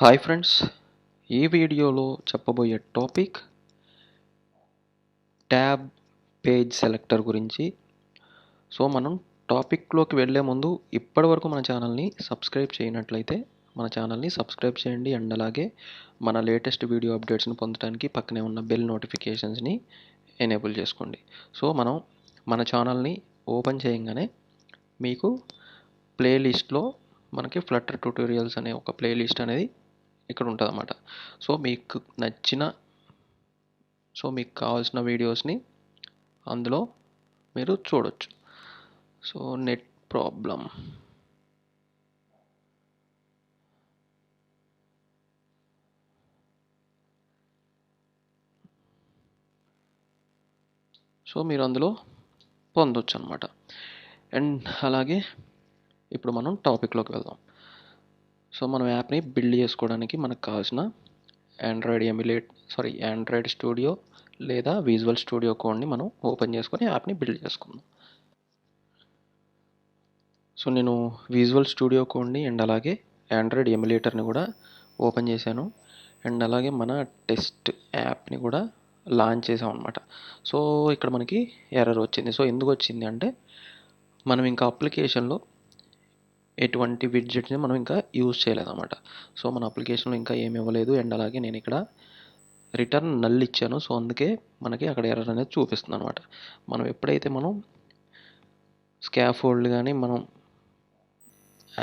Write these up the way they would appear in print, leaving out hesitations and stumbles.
Hi friends, ఈ వీడియోలో చెప్పబోయే టాపిక్ ట్యాబ్ పేజ్ సెలెక్టర్ గురించి. సో మనం టాపిక్లోకి వెళ్ళే ముందు ఇప్పటివరకు మన ఛానల్ని సబ్స్క్రైబ్ చేయనట్లయితే మన ఛానల్ని సబ్స్క్రైబ్ చేయండి. అండ్ అలాగే మన లేటెస్ట్ వీడియో అప్డేట్స్ని పొందడానికి పక్కనే ఉన్న బెల్ నోటిఫికేషన్స్ని ఎనేబుల్ చేసుకోండి. సో మనం మన ఛానల్ని ఓపెన్ చేయగానే మీకు ప్లేలిస్ట్లో మనకి ఫ్లటర్ ట్యూటోరియల్స్ అనే ఒక ప్లేలిస్ట్ అనేది ఇక్కడ ఉంటుంది అన్నమాట. సో మీకు కావాల్సిన వీడియోస్ని అందులో మీరు చూడొచ్చు. సో నెట్ ప్రాబ్లం, సో మీరు అందులో పొందొచ్చు అనమాట. అండ్ అలాగే ఇప్పుడు మనం టాపిక్లోకి వెళ్దాం. సో మనం యాప్ని బిల్డ్ చేసుకోవడానికి మనకు కావాల్సిన ఆండ్రాయిడ్ స్టూడియో లేదా విజువల్ స్టూడియో కోడ్ని మనం ఓపెన్ చేసుకొని యాప్ని బిల్డ్ చేసుకుందాం. సో నేను విజువల్ స్టూడియో కోడ్ని అండ్ అలాగే ఆండ్రాయిడ్ ఎమ్యులేటర్ని కూడా ఓపెన్ చేశాను. అండ్ అలాగే మన టెస్ట్ యాప్ని కూడా లాంచ్ చేసాం అనమాట. సో ఇక్కడ మనకి ఎర్రర్ వచ్చింది. సో ఎందుకు వచ్చింది అంటే మనం ఇంకా అప్లికేషన్లో ఎటువంటి విడ్జెట్ని మనం ఇంకా యూజ్ చేయలేదన్నమాట. సో మన అప్లికేషన్లో ఇంకా ఏమి ఇవ్వలేదు. అండ్ అలాగే నేను ఇక్కడ రిటర్న్ నల్ ఇచ్చాను. సో అందుకే మనకి అక్కడ ఎర్రర్ అనేది చూపిస్తుంది అనమాట. మనం ఎప్పుడైతే మనం స్కాఫోల్డ్ కానీ మనం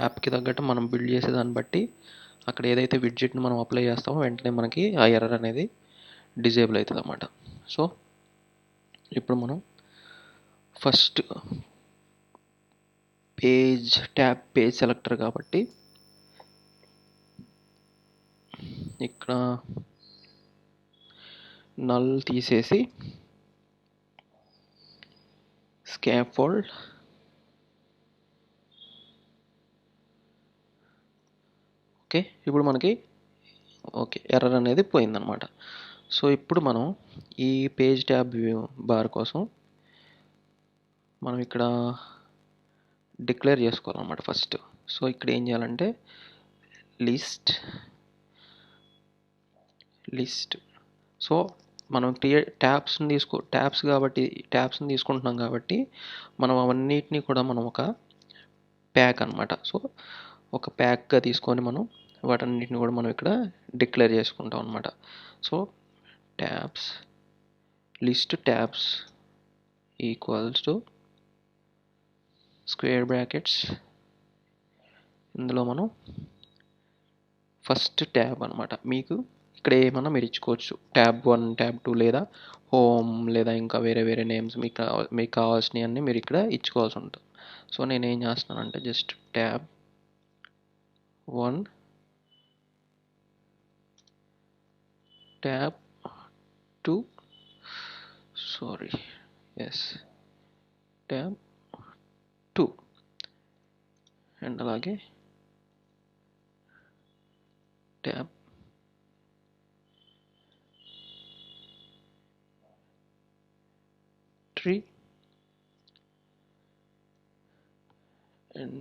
యాప్కి తగ్గట్టు మనం బిల్డ్ చేసే దాన్ని బట్టి అక్కడ ఏదైతే విడ్జెట్ని మనం అప్లై చేస్తామో వెంటనే మనకి ఆ ఎర్రర్ అనేది డిజేబుల్ అవుతుంది అన్నమాట. సో ఇప్పుడు మనం ఫస్ట్ ట్యాబ్ పేజ్ సెలెక్టర్ కాబట్టి ఇక్కడ నల్ తీసేసి స్కాఫోల్డ్ ఇప్పుడు మనకి ఎర్రర్ అనేది పోయిందనమాట. సో ఇప్పుడు మనం ఈ పేజ్ ట్యాబ్ బార్ కోసం మనం ఇక్కడ డిక్లేర్ చేసుకోవాలన్నమాట ఫస్ట్. సో ఇక్కడ ఏం చేయాలంటే లిస్ట్ సో మనం ట్యాబ్స్ని తీసుకుంటున్నాం కాబట్టి మనం అవన్నిటిని కూడా మనం ఒక ప్యాక్ అనమాట. సో ఒక ప్యాక్గా తీసుకొని మనం వాటన్నిటిని కూడా మనం ఇక్కడ డిక్లేర్ చేసుకుంటాం అనమాట. So list tabs equals to square brackets, ఇందులో మనం ఫస్ట్ ట్యాబ్ అనమాట. మీకు ఇక్కడ ఏమన్నా మీరు ఇచ్చుకోవచ్చు, ట్యాబ్ 1, ట్యాబ్ 2 లేదా హోమ్ లేదా ఇంకా వేరే నేమ్స్ మీకు కావాల్సినవి అన్నీ మీరు ఇక్కడ ఇచ్చుకోవాల్సి ఉంటుంది. సో నేను ఏం చేస్తున్నానంటే just tab 1, tab 2 tab 2 and అలాగే tab 3 and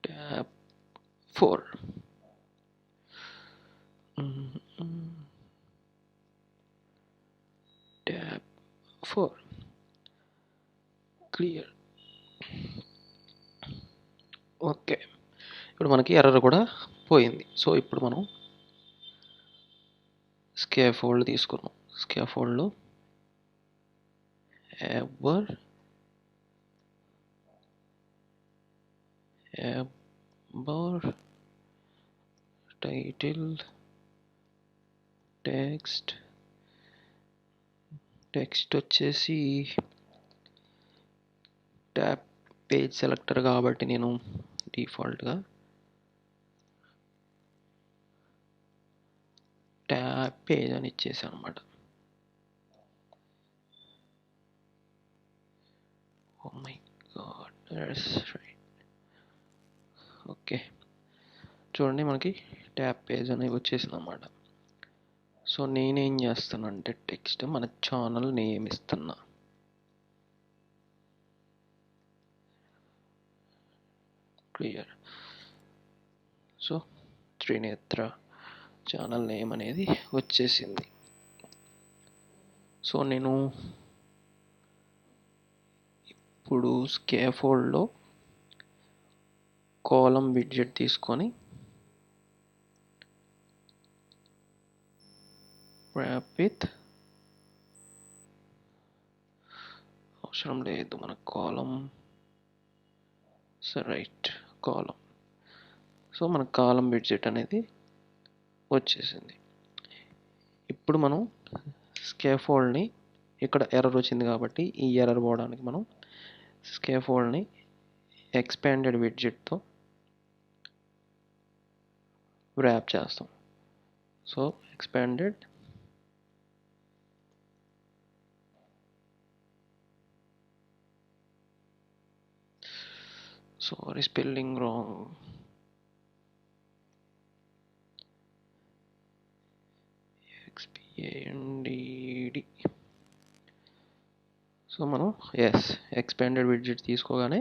tab 4. Tab 4 clear. Okay, ఇప్పుడు మనకి ఎర్రర్ కూడా పోయింది. సో ఇప్పుడు మనం స్కాఫోల్డ్ తీసుకున్నాం. స్కాఫోల్డ్లో ఎవర్ టైటిల్ టెక్స్ట్ వచ్చేసి ట్యాబ్ పేజ్ సెలెక్టర్ కాబట్టి నేను డిఫాల్ట్గా ట్యాబ్ పేజ్ అని ఇచ్చేసాను అనమాట. Oh my god, that's right. Okay, చూడండి మనకి ట్యాబ్ పేజ్ అనేది వచ్చేసింది అనమాట. సో నేనేం చేస్తానంటే టెక్స్ట్ మన ఛానల్ నేమ్ ఇస్తున్నా. Clear. So Trinetra channel name అనేది వచ్చేసింది. సో నేను ఇప్పుడు స్కాఫోల్డ్లో కాలం విడ్జెట్ తీసుకొని ర్యాప్ విత్ అవసరం లేదు మనకు కాలం. రైట్, కాలం. సో మనకు కాలం విడ్జెట్ అనేది వచ్చేసింది. ఇప్పుడు మనం స్కాఫోల్డ్ని ఇక్కడ ఎర్రర్ వచ్చింది కాబట్టి ఈ ఎర్రర్ పోవడానికి మనం స్కాఫోల్డ్ని ఎక్స్పాండెడ్ విడ్జెట్తో ర్యాప్ చేస్తాం. So expanded sorry spelling wrong. XPANDD. So మనం ఎక్స్పాండెడ్ విడ్జెట్ తీసుకోగానే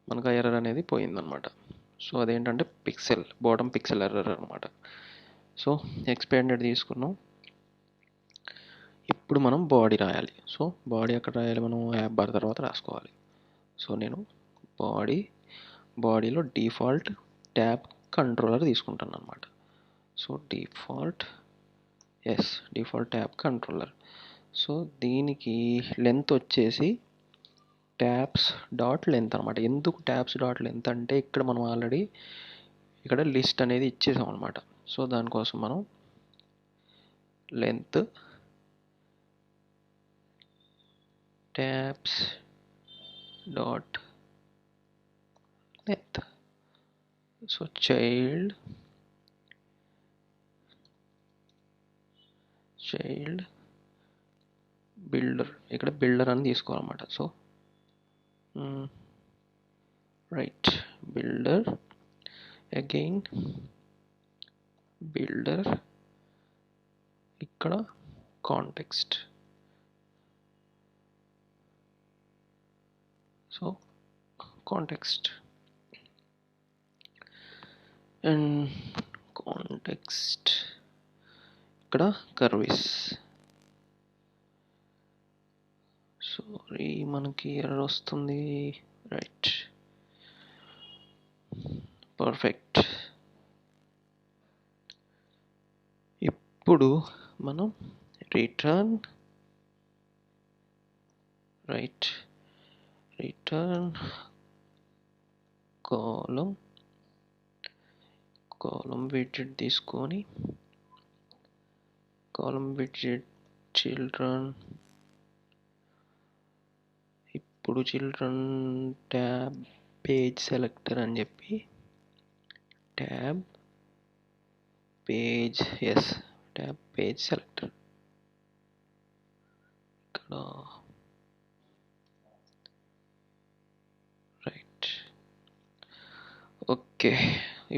మనకు ఆ ఎర్రర్ అనేది పోయిందనమాట. సో అదేంటంటే బాటమ్ పిక్సెల్ ఎర్రర్ అనమాట. సో ఎక్స్పాండెడ్ తీసుకున్నాం. ఇప్పుడు మనం బాడీ రాయాలి. సో బాడీ ఎక్కడ రాయాలి, మనం యాప్ బార్ తర్వాత రాసుకోవాలి. సో నేను బాడీలో డిఫాల్ట్ ట్యాబ్ కంట్రోలర్ తీసుకుంటాను అనమాట. So default tab controller. So దీనికి లెంత్ వచ్చేసి tabs.length అనమాట. ఎందుకు tabs.length అంటే ఇక్కడ మనం ఆల్రెడీ ఇక్కడ లిస్ట్ అనేది ఇచ్చేసాం అనమాట. సో దానికోసం మనం length tabs.length. So child builder, ఇక్కడ బిల్డర్ అని తీసుకోవాలన్నమాట. So right, builder again builder, ఇక్కడ context. So context and context ఇక్కడ కర్వీస్. సారీ మనకి ఎర్రర్ వస్తుంది. Right, perfect. ఇప్పుడు మనం రిటర్న్ కాలం విడ్జెట్ తీసుకొని కాలం విడ్జెట్ చిల్డ్రన్. ఇప్పుడు చిల్డ్రన్ ట్యాబ్ పేజ్ సెలెక్టర్ అని చెప్పి ట్యాబ్ పేజ్ సెలెక్టర్ ఇక్కడ రైట్. ఓకే,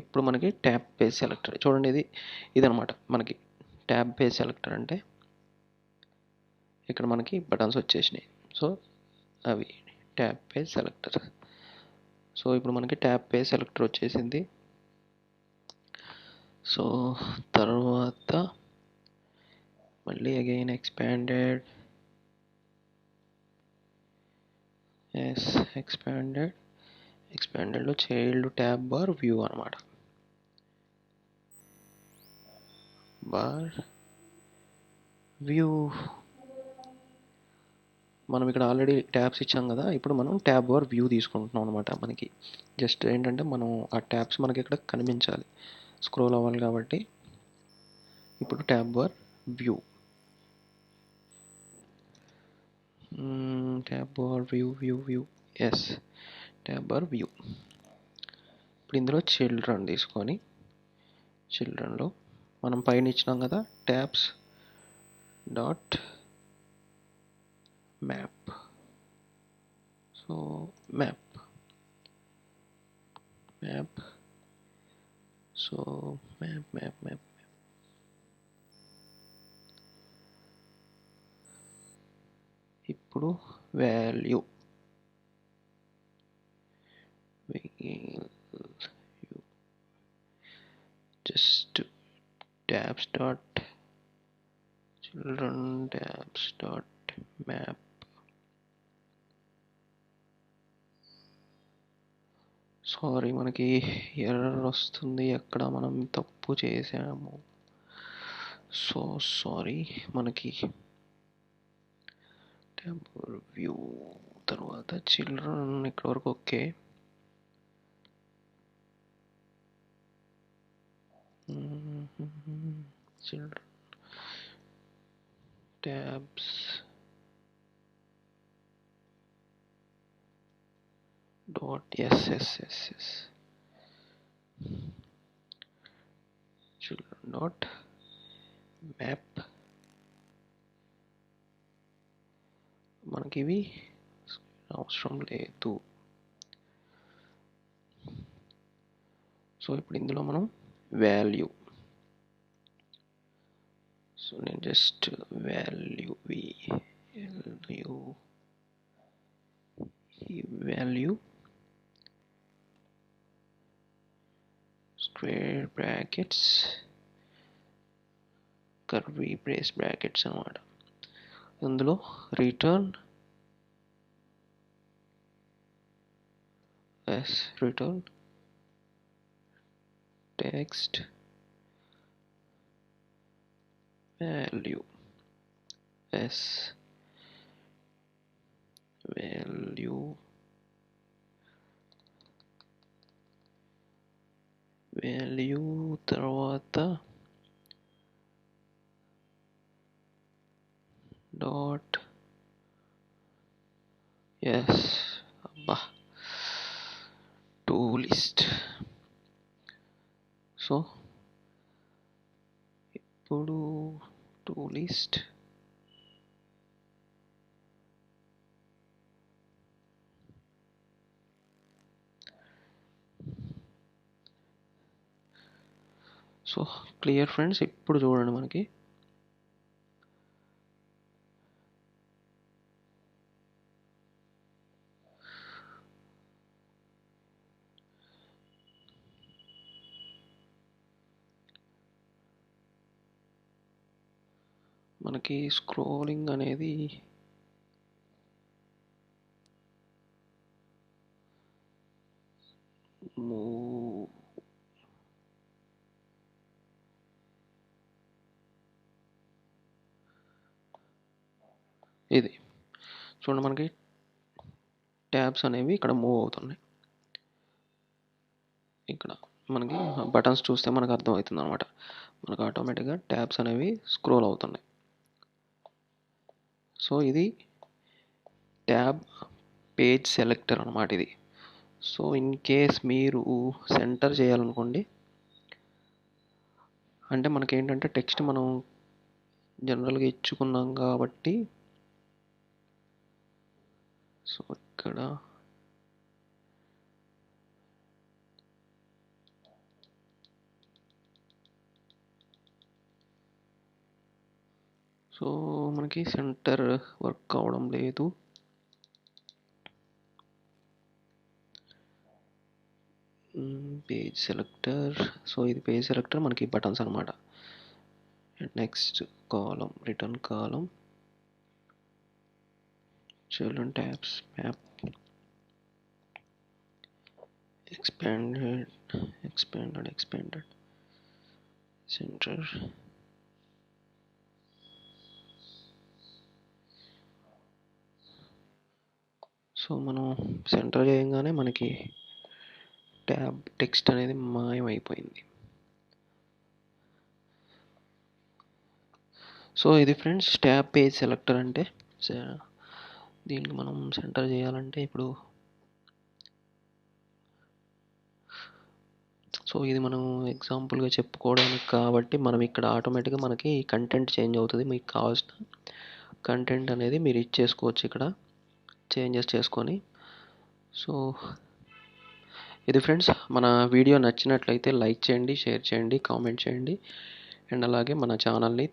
ఇప్పుడు మనకి ట్యాబ్ పేజ్ సెలెక్టర్ చూడండి. ఇదనమాట మనకి ట్యాబ్ పేజ్ సెలెక్టర్ అంటే ఇక్కడ మనకి బటన్స్ వచ్చేసినాయి. సో అవి ట్యాబ్ పేజ్ సెలెక్టర్. సో ఇప్పుడు మనకి ట్యాబ్ పేజ్ సెలెక్టర్ వచ్చేసింది. సో తర్వాత మళ్ళీ అగైన్ ఎక్స్పాండెడ్లో చైల్డ్ ట్యాబ్ బార్ వ్యూ అనమాట. బార్ వ్యూ మనం ఇక్కడ ఆల్రెడీ ట్యాబ్స్ ఇచ్చాం కదా, ఇప్పుడు మనం ట్యాబ్ బార్ వ్యూ తీసుకుంటున్నాం అనమాట. మనకి జస్ట్ ఏంటంటే మనం ఆ ట్యాబ్స్ మనకి ఇక్కడ కనిపించాలి, స్క్రోల్ అవ్వాలి కాబట్టి ఇప్పుడు tab bar view tab bar view tab bar view. ఇప్పుడు ఇందులో చిల్డ్రన్ తీసుకొని చిల్డ్రన్లో మనం పైన ఇచ్చినాం కదా tabs dot map. So map so map ఇప్పుడు value just tabs dot children tabs dot map. Sorry, మనకి ఎర్రర్ వస్తుంది, ఎక్కడ మనం తప్పు చేసాము. So sorry. మనకి టెంపుల్ వ్యూ తర్వాత చిల్డ్రన్ ఇక్కడ వరకు okay. Children tabs dot yes children dot map. మనకి ఇవి అవసరం లేదు. సో ఇప్పుడు ఇందులో మనం వాల్యూ, సో నేను just value square brackets curvy brace brackets అన్నమాట. అందులో రిటర్న్ టెక్స్ట్ వాల్యూ తర్వాత డాట్ అబ్బా టు లిస్ట్. సో ఇప్పుడు to list so clear friends. ఇప్పుడు చూడండి, మనకి స్క్రోలింగ్ అనేది ఇది చూడండి, మనకి ట్యాబ్స్ అనేవి ఇక్కడ మూవ్ అవుతున్నాయి. ఇక్కడ మనకి బటన్స్ చూస్తే మనకు అర్థమవుతుంది అనమాట. మనకు ఆటోమేటిక్గా ట్యాబ్స్ అనేవి స్క్రోల్ అవుతున్నాయి. సో ఇది ట్యాబ్ పేజ్ సెలెక్టర్ అనమాట ఇది. సో ఇన్ కేస్ మీరు సెంటర్ చేయాలనుకోండి, అంటే మనకి ఏంటంటే టెక్స్ట్ మనం జనరల్గా ఇచ్చుకున్నాం కాబట్టి, సో ఇక్కడ సో మనకి సెంటర్ వర్క్ అవడం లేదు. పేజ్ సెలెక్టర్, సో ఇది పేజ్ సెలెక్టర్ మనకి బటన్స్ అనమాట. Next column, return column, children tabs map, expanded center. So మనం సెంటర్ చేయగానే మనకి ట్యాబ్ టెక్స్ట్ అనేది మాయమైపోయింది. సో ఇది ఫ్రెండ్స్ ట్యాబ్ పేజ్ సెలెక్టర్ అంటే. దీనికి మనం సెంటర్ చేయాలంటే ఇప్పుడు, సో ఇది మనం ఎగ్జాంపుల్గా చెప్పుకోవడానికి కాబట్టి మనం ఇక్కడ ఆటోమేటిక్గా మనకి కంటెంట్ చేంజ్ అవుతుంది. మీకు కావాల్సిన కంటెంట్ అనేది మీరు ఇచ్చేసుకోవచ్చు ఇక్కడ చేంజెస్ చేసుకొని. సో ఇది ఫ్రెండ్స్, మన వీడియో నచ్చినట్లయితే లైక్ చేయండి, షేర్ చేయండి, కామెంట్ చేయండి. అండ్ అలాగే మన ఛానల్ని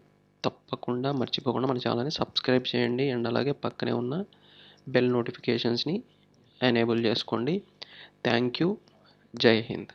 తప్పకుండా మర్చిపోకుండా మన ఛానల్ని సబ్స్క్రైబ్ చేయండి. అండ్ అలాగే పక్కనే ఉన్న బెల్ నోటిఫికేషన్స్ని ఎనేబుల్ చేసుకోండి. Thank you. జై హింద్.